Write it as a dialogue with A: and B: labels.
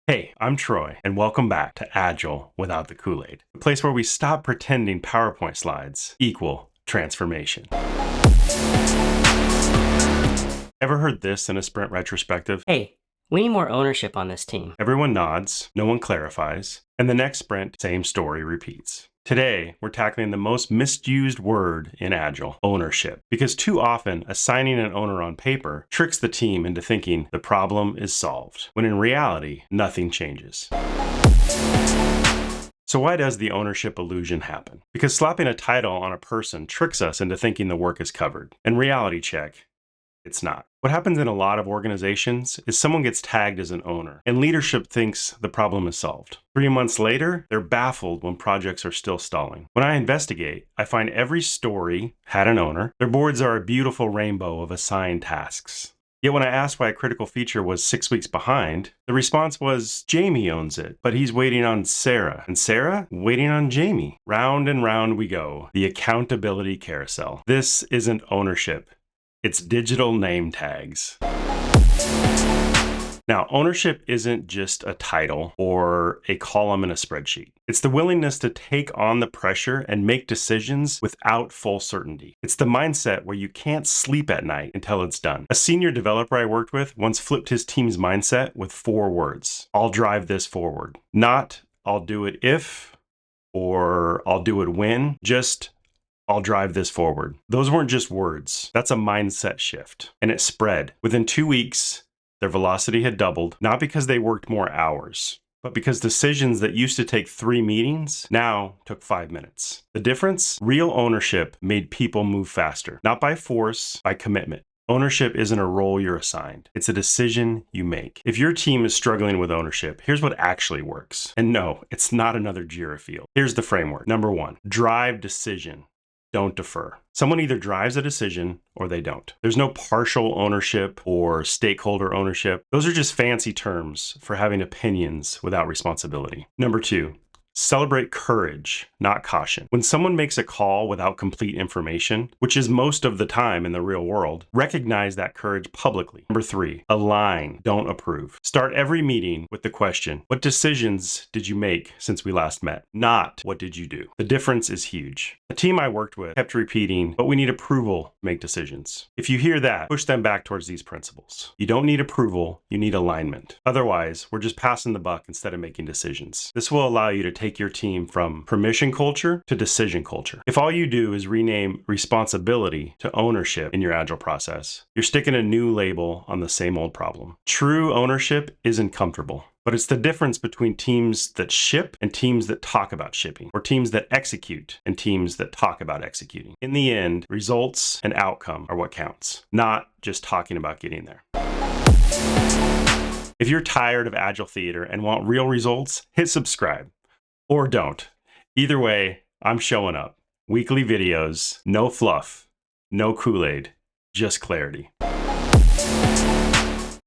A: Hey, I'm Troy, and welcome back to Agile Without the Kool-Aid, the place where we stop pretending PowerPoint slides equal transformation. Ever heard this in a sprint retrospective?
B: Hey, we need more ownership on this team.
A: Everyone nods, no one clarifies, and the next sprint, same story repeats. Today, we're tackling the most misused word in Agile, ownership, because too often assigning an owner on paper tricks the team into thinking the problem is solved, when in reality, nothing changes. So why does the ownership illusion happen? Because slapping a title on a person tricks us into thinking the work is covered. And reality check, it's not. What happens in a lot of organizations is someone gets tagged as an owner, and leadership thinks the problem is solved. 3 months later, they're baffled when projects are still stalling. When I investigate, I find every story had an owner. Their boards are a beautiful rainbow of assigned tasks. Yet when I asked why a critical feature was 6 weeks behind, the response was, Jamie owns it, but he's waiting on Sarah. And Sarah waiting on Jamie. Round and round we go. The accountability carousel. This isn't ownership. It's digital name tags. Now, ownership isn't just a title or a column in a spreadsheet. It's the willingness to take on the pressure and make decisions without full certainty. It's the mindset where you can't sleep at night until it's done. A senior developer I worked with once flipped his team's mindset with 4 words. I'll drive this forward. Not, I'll do it if, or I'll do it when, just I'll drive this forward. Those weren't just words. That's a mindset shift. And it spread. Within 2 weeks, their velocity had doubled, not because they worked more hours, but because decisions that used to take 3 meetings now took 5 minutes. The difference? Real ownership made people move faster, not by force, by commitment. Ownership isn't a role you're assigned. It's a decision you make. If your team is struggling with ownership, here's what actually works. And no, it's not another Jira field. Here's the framework. Number 1, drive decision. Don't defer. Someone either drives a decision or they don't. There's no partial ownership or stakeholder ownership. Those are just fancy terms for having opinions without responsibility. Number 2, celebrate courage, not caution. When someone makes a call without complete information, which is most of the time in the real world, recognize that courage publicly. Number 3, align, don't approve. Start every meeting with the question, what decisions did you make since we last met? Not, what did you do? The difference is huge. A team I worked with kept repeating, but we need approval to make decisions. If you hear that, push them back towards these principles. You don't need approval, you need alignment. Otherwise, we're just passing the buck instead of making decisions. This will allow you to take your team from permission culture to decision culture. If all you do is rename responsibility to ownership in your Agile process, you're sticking a new label on the same old problem. True ownership isn't comfortable. But it's the difference between teams that ship and teams that talk about shipping, or teams that execute and teams that talk about executing. In the end, results and outcome are what counts, not just talking about getting there. If you're tired of Agile theater and want real results, hit subscribe. Or don't. Either way, I'm showing up. Weekly videos, no fluff, no Kool-Aid, just clarity.